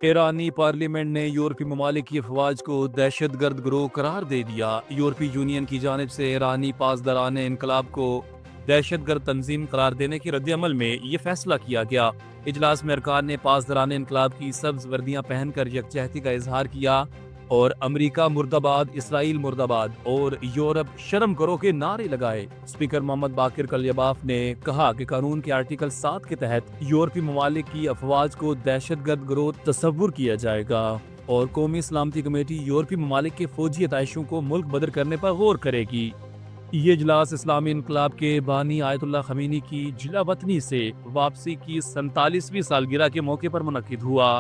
ایرانی پارلیمنٹ نے یورپی ممالک کی افواج کو دہشت گرد گروہ قرار دے دیا۔ یورپی یونین کی جانب سے ایرانی پاسداران انقلاب کو دہشت گرد تنظیم قرار دینے کے رد عمل میں یہ فیصلہ کیا گیا۔ اجلاس میں ارکان نے پاسداران انقلاب کی سبز وردیاں پہن کر یکجہتی کا اظہار کیا اور امریکہ مرد آباد، اسرائیل مرد آباد اور یورپ شرم کرو کے نعرے لگائے۔ اسپیکر محمد باقر کلیباف نے کہا کہ قانون کے آرٹیکل 7 کے تحت یورپی ممالک کی افواج کو دہشت گرد گروہ تصور کیا جائے گا اور قومی سلامتی کمیٹی یورپی ممالک کے فوجی عطائشوں کو ملک بدر کرنے پر غور کرے گی۔ یہ اجلاس اسلامی انقلاب کے بانی آیت اللہ خمینی کی جلا وطنی سے واپسی کی 47ویں سالگرہ کے موقع پر منعقد ہوا۔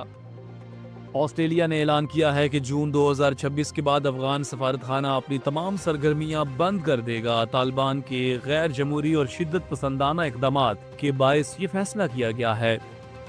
آسٹریلیا نے اعلان کیا ہے کہ جون 2026 کے بعد افغان سفارت خانہ اپنی تمام سرگرمیاں بند کر دے گا۔ طالبان کے غیر جمہوری اور شدت پسندانہ اقدامات کے باعث یہ فیصلہ کیا گیا ہے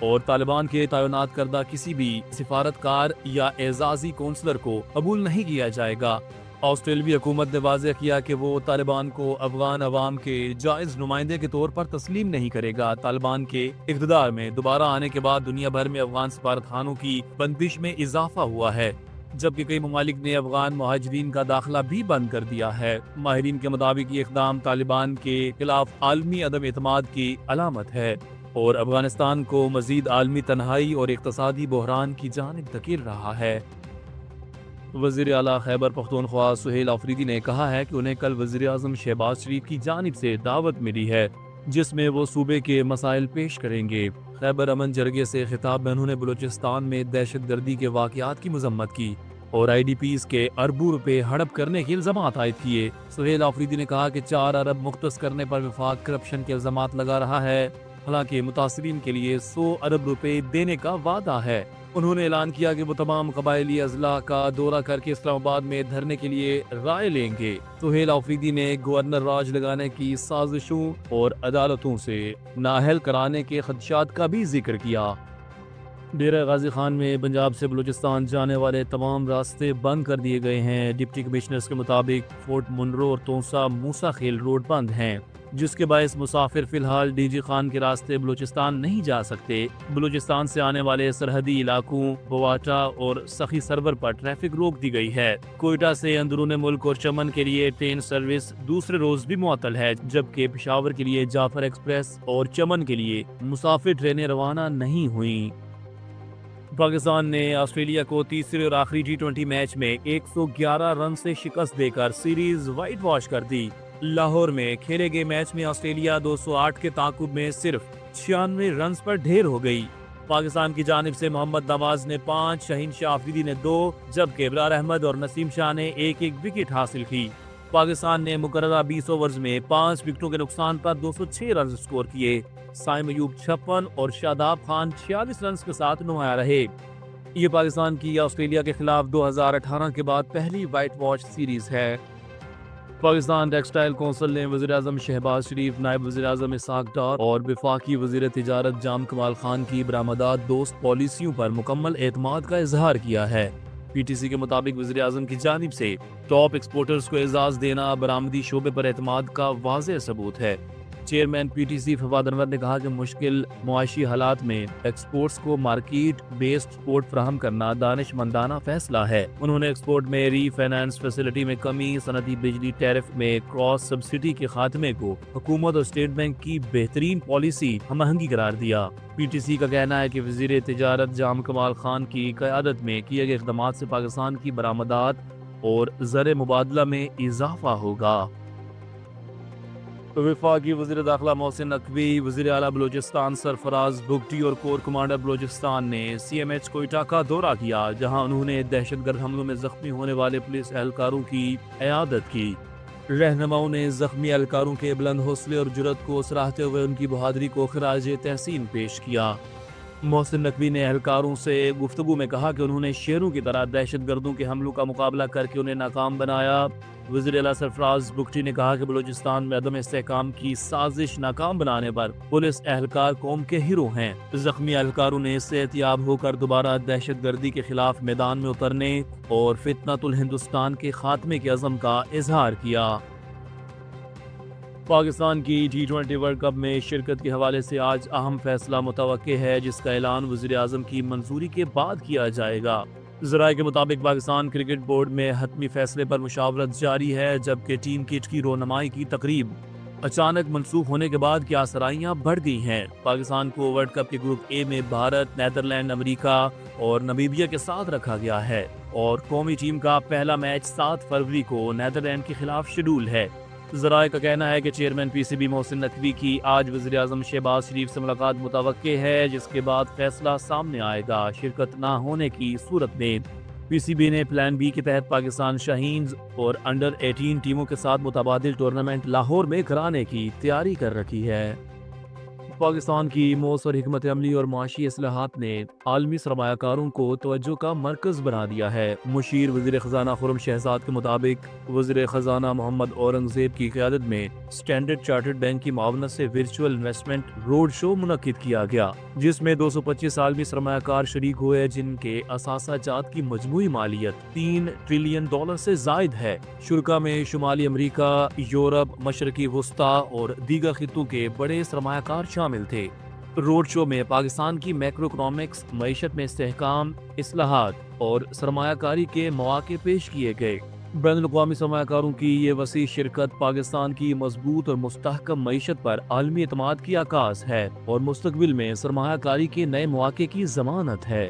اور طالبان کے تعینات کردہ کسی بھی سفارتکار یا اعزازی کونسلر کو قبول نہیں کیا جائے گا۔ آسٹریلوی حکومت نے واضح کیا کہ وہ طالبان کو افغان عوام کے جائز نمائندے کے طور پر تسلیم نہیں کرے گا۔ طالبان کے اقتدار میں دوبارہ آنے کے بعد دنیا بھر میں افغان سفارت خانوں کی بندش میں اضافہ ہوا ہے، جبکہ کئی ممالک نے افغان مہاجرین کا داخلہ بھی بند کر دیا ہے۔ ماہرین کے مطابق یہ اقدام طالبان کے خلاف عالمی عدم اعتماد کی علامت ہے اور افغانستان کو مزید عالمی تنہائی اور اقتصادی بحران کی جانب دھکیل رہا ہے۔ وزیر اعلیٰ خیبر پختونخوا سہیل آفریدی نے کہا ہے کہ انہیں کل وزیر اعظم شہباز شریف کی جانب سے دعوت ملی ہے جس میں وہ صوبے کے مسائل پیش کریں گے۔ خیبر امن جرگے سے خطاب میں انہوں نے بلوچستان میں دہشت گردی کے واقعات کی مذمت کی اور آئی ڈی پیز کے اربوں روپے ہڑپ کرنے کے الزامات عائد کیے۔ سہیل آفریدی نے کہا کہ 4 ارب مختص کرنے پر وفاق کرپشن کے الزامات لگا رہا ہے، حالانکہ متاثرین کے لیے 100 ارب روپے دینے کا وعدہ ہے۔ انہوں نے اعلان کیا کہ وہ تمام قبائلی اضلاع کا دورہ کر کے اسلام آباد میں دھرنے کے لیے رائے لیں گے۔ سہیل آفریدی نے گورنر راج لگانے کی سازشوں اور عدالتوں سے نااہل کرانے کے خدشات کا بھی ذکر کیا۔ ڈیرہ غازی خان میں پنجاب سے بلوچستان جانے والے تمام راستے بند کر دیے گئے ہیں۔ ڈپٹی کمشنرز کے مطابق فورٹ منرو اور تونسا موسا خیل روڈ بند ہیں، جس کے باعث مسافر فی الحال ڈی جی خان کے راستے بلوچستان نہیں جا سکتے۔ بلوچستان سے آنے والے سرحدی علاقوں بواٹا اور سخی سرور پر ٹریفک روک دی گئی ہے۔ کوئٹہ سے اندرون ملک اور چمن کے لیے ٹرین سروس دوسرے روز بھی معطل ہے، جبکہ پشاور کے لیے جعفر ایکسپریس اور چمن کے لیے مسافر ٹرینیں روانہ نہیں ہوئیں۔ پاکستان نے آسٹریلیا کو تیسرے اور آخری T20 میچ میں 111 رن سے شکست دے کر سیریز وائٹ واش کر دی۔ لاہور میں کھیلے گئے میچ میں آسٹریلیا 208 کے تعاقب میں صرف 96 رنز پر ڈھیر ہو گئی۔ پاکستان کی جانب سے محمد نواز نے 5، شاہین شاہ آفریدی نے 2، جبکہ ابرار احمد اور نسیم شاہ نے 1-1 وکٹ حاصل کی۔ پاکستان نے مقررہ 20 اوورز میں 5 وکٹوں کے نقصان پر 206 رنز سکور کیے۔ سائم ایوب 56 اور شاداب خان 46 رنز کے ساتھ نمایاں رہے۔ یہ پاکستان کی آسٹریلیا کے خلاف 2018 کے بعد پہلی وائٹ واش سیریز ہے۔ پاکستان ٹیکسٹائل کونسل نے وزیر اعظم شہباز شریف، نائب وزیر اعظم اسحاق ڈار اور وفاقی وزیر تجارت جام کمال خان کی برآمدات دوست پالیسیوں پر مکمل اعتماد کا اظہار کیا ہے۔ پی ٹی سی کے مطابق وزیر اعظم کی جانب سے ٹاپ ایکسپورٹرز کو اعزاز دینا برآمدی شعبے پر اعتماد کا واضح ثبوت ہے۔ Chairman P T C Fawad Anwar نے کہا کہ مشکل معاشی حالات میں ایکسپورٹس کو مارکیٹ بیسڈ سپورٹ فراہم کرنا دانش مندانہ فیصلہ ہے۔ انہوں نے ایکسپورٹ میں ری فائنانس فیسلٹی میں کمی، صنعتی بجلی ٹیرف میں کراس سبسڈی کے خاتمے کو حکومت اور اسٹیٹ بینک کی بہترین پالیسی ہم آہنگی قرار دیا۔ پی ٹی سی کا کہنا ہے کہ وزیر تجارت جام کمال خان کی قیادت میں کیے گئے اقدامات سے پاکستان کی برآمدات اور زر مبادلہ میں اضافہ ہوگا۔ وفاقی وزیر داخلہ محسن نقوی، وزیر اعلیٰ بلوچستان سرفراز بگٹی اور کور کمانڈر بلوچستان نے سی ایم ایچ کوئٹہ کا دورہ کیا، جہاں انہوں نے دہشت گرد حملوں میں زخمی ہونے والے پولیس اہلکاروں کی عیادت کی۔ رہنماؤں نے زخمی اہلکاروں کے بلند حوصلے اور جرأت کو سراہتے ہوئے ان کی بہادری کو خراج تحسین پیش کیا۔ محسن نقوی نے اہلکاروں سے گفتگو میں کہا کہ انہوں نے شیروں کی طرح دہشت گردوں کے حملوں کا مقابلہ کر کے انہیں ناکام بنایا۔ وزیر اعلیٰ سرفراز بگٹی نے کہا کہ بلوچستان میں عدم استحکام کی سازش ناکام بنانے پر پولیس اہلکار قوم کے ہیرو ہیں۔ زخمی اہلکاروں نے صحت یاب ہو کر دوبارہ دہشت گردی کے خلاف میدان میں اترنے اور فتنۃ الہندوستان کے خاتمے کے عزم کا اظہار کیا۔ پاکستان کی T20 ورلڈ کپ میں شرکت کے حوالے سے آج اہم فیصلہ متوقع ہے، جس کا اعلان وزیر اعظم کی منظوری کے بعد کیا جائے گا۔ ذرائع کے مطابق پاکستان کرکٹ بورڈ میں حتمی فیصلے پر مشاورت جاری ہے، جبکہ ٹیم کٹ کی رونمائی کی تقریب اچانک منسوخ ہونے کے بعد کیا سرائیاں بڑھ گئی ہیں۔ پاکستان کو ورلڈ کپ کے گروپ اے میں بھارت، نیدرلینڈ، امریکہ اور نمیبیا کے ساتھ رکھا گیا ہے، اور قومی ٹیم کا پہلا میچ 7 فروری کو نیدرلینڈ کے خلاف شیڈول ہے۔ ذرائع کا کہنا ہے کہ chairman P C B Mohsin Naqvi کی آج وزیر اعظم شہباز شریف سے ملاقات متوقع ہے، جس کے بعد فیصلہ سامنے آئے گا۔ شرکت نہ ہونے کی صورت میں پی سی بی نے پلان بی کے تحت پاکستان شاہینز اور انڈر 18 ٹیموں کے ساتھ متبادل ٹورنامنٹ لاہور میں کرانے کی تیاری کر رکھی ہے۔ پاکستان کی مؤثر حکمت عملی اور معاشی اصلاحات نے عالمی سرمایہ کاروں کو توجہ کا مرکز بنا دیا ہے۔ مشیر وزیر خزانہ خرم شہزاد کے مطابق وزیر خزانہ محمد اورنگزیب کی قیادت میں اسٹینڈرڈ چارٹرڈ بینک کی معاونت سے ورچوئل انویسٹمنٹ روڈ شو منعقد کیا گیا، جس میں 225 عالمی سرمایہ کار شریک ہوئے، جن کے اثاثہ جات کی مجموعی مالیت $3 ٹریلین سے زائد ہے۔ شرکاء میں شمالی امریکہ، یورپ، مشرقی وسطیٰ اور دیگر خطوں کے بڑے سرمایہ کار شامل تھے۔ روڈ شو میں پاکستان کی میکرو اکنامکس، معیشت میں استحکام، اصلاحات اور سرمایہ کاری کے مواقع پیش کیے گئے۔ بین الاقوامی سرمایہ کاروں کی یہ وسیع شرکت پاکستان کی مضبوط اور مستحکم معیشت پر عالمی اعتماد کی عکاس ہے اور مستقبل میں سرمایہ کاری کے نئے مواقع کی ضمانت ہے۔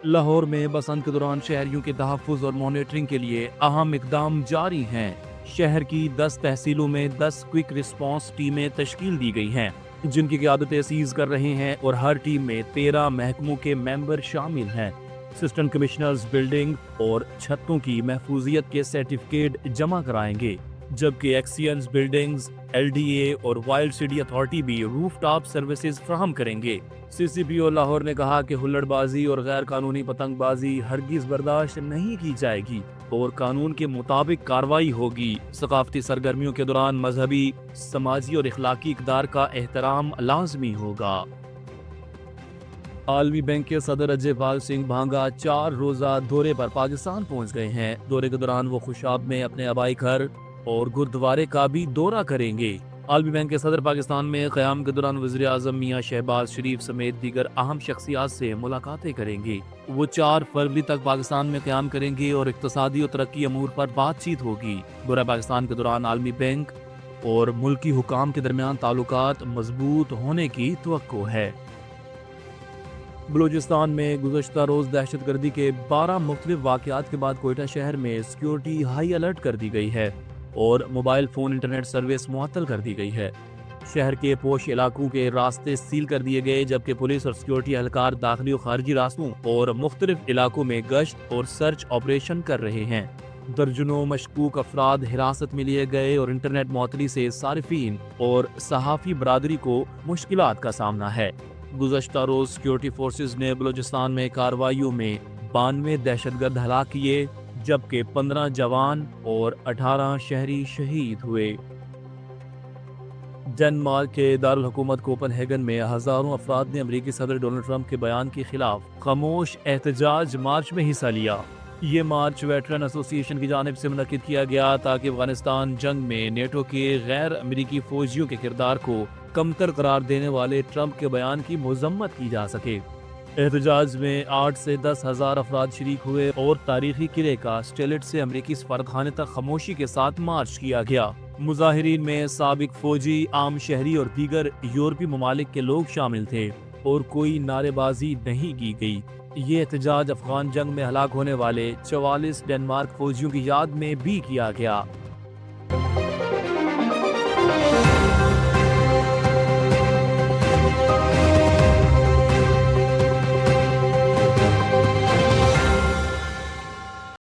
لاہور میں بسنت کے دوران شہریوں کے تحفظ اور مانیٹرنگ کے لیے اہم اقدام جاری ہیں۔ شہر کی 10 تحصیلوں میں 10 کوئک رسپانس ٹیمیں تشکیل دی گئی ہیں، جن کی قیادتیں سیز کر رہے ہیں، اور ہر ٹیم میں 13 محکموں کے ممبر شامل ہیں۔ اسسٹنٹ کمشنرز بلڈنگ اور چھتوں کی محفوظیت کے سرٹیفکیٹ جمع کرائیں گے، جبکہ axions buildings, L D A اور وائلڈ سٹی اتھارٹی بھی روف ٹاپ سروسز فراہم کریں گے۔ سی سی پی او لاہور نے کہا کہ ہلڑ بازی اور غیر قانونی پتنگ بازی ہرگز برداشت نہیں کی جائے گی اور قانون کے مطابق کارروائی ہوگی۔ ثقافتی سرگرمیوں کے دوران مذہبی، سماجی اور اخلاقی اقدار کا احترام لازمی ہوگا۔ عالمی بینک کے صدر اجے پال سنگھ بھانگا 4 روزہ دورے پر پاکستان پہنچ گئے ہیں۔ دورے کے دوران وہ خوشاب میں اپنے آبائی گھر اور گردوارے کا بھی دورہ کریں گے۔ عالمی بینک کے صدر پاکستان میں قیام کے دوران وزیر اعظم میاں شہباز شریف سمیت دیگر اہم شخصیات سے ملاقاتیں کریں گے۔ وہ 4 فروری تک پاکستان میں قیام کریں گے اور اقتصادی اور ترقی امور پر بات چیت ہوگی۔ دورہ پاکستان کے دوران عالمی بینک اور ملکی حکام کے درمیان تعلقات مضبوط ہونے کی توقع ہے۔ بلوچستان میں گزشتہ روز دہشت گردی کے 12 مختلف واقعات کے بعد کوئٹہ شہر میں سیکیورٹی ہائی الرٹ کر دی گئی ہے اور موبائل فون انٹرنیٹ سروس معطل کر دی گئی ہے۔ شہر کے پوش علاقوں کے راستے سیل کر دیے گئے، جبکہ پولیس اور سیکیورٹی اہلکار داخلی اور خارجی راستوں اور مختلف علاقوں میں گشت اور سرچ آپریشن کر رہے ہیں۔ درجنوں مشکوک افراد حراست میں لیے گئے اور انٹرنیٹ معطلی سے صارفین اور صحافی برادری کو مشکلات کا سامنا ہے۔ گزشتہ روز سیکیورٹی فورسز نے بلوچستان میں کارروائیوں میں 92 دہشت گرد ہلاک کیے، جبکہ 15 جوان اور 18 شہری شہید ہوئے۔ ڈنمارک کے دارالحکومت کوپن ہیگن میں ہزاروں افراد نے امریکی صدر ڈونلڈ ٹرمپ کے بیان کے خلاف خاموش احتجاج مارچ میں حصہ لیا۔ یہ مارچ ویٹرن ایسوسی ایشن کی جانب سے منعقد کیا گیا تاکہ افغانستان جنگ میں نیٹو کے غیر امریکی فوجیوں کے کردار کو کمتر قرار دینے والے ٹرمپ کے بیان کی مذمت کی جا سکے۔ احتجاج میں 8 سے 10 ہزار افراد شریک ہوئے اور تاریخی قلعے کا اسٹیلٹ سے امریکی سفارتخانے تک خاموشی کے ساتھ مارچ کیا گیا۔ مظاہرین میں سابق فوجی، عام شہری اور دیگر یورپی ممالک کے لوگ شامل تھے اور کوئی نعرے بازی نہیں کی گئی۔ یہ احتجاج افغان جنگ میں ہلاک ہونے والے 44 ڈنمارک فوجیوں کی یاد میں بھی کیا گیا۔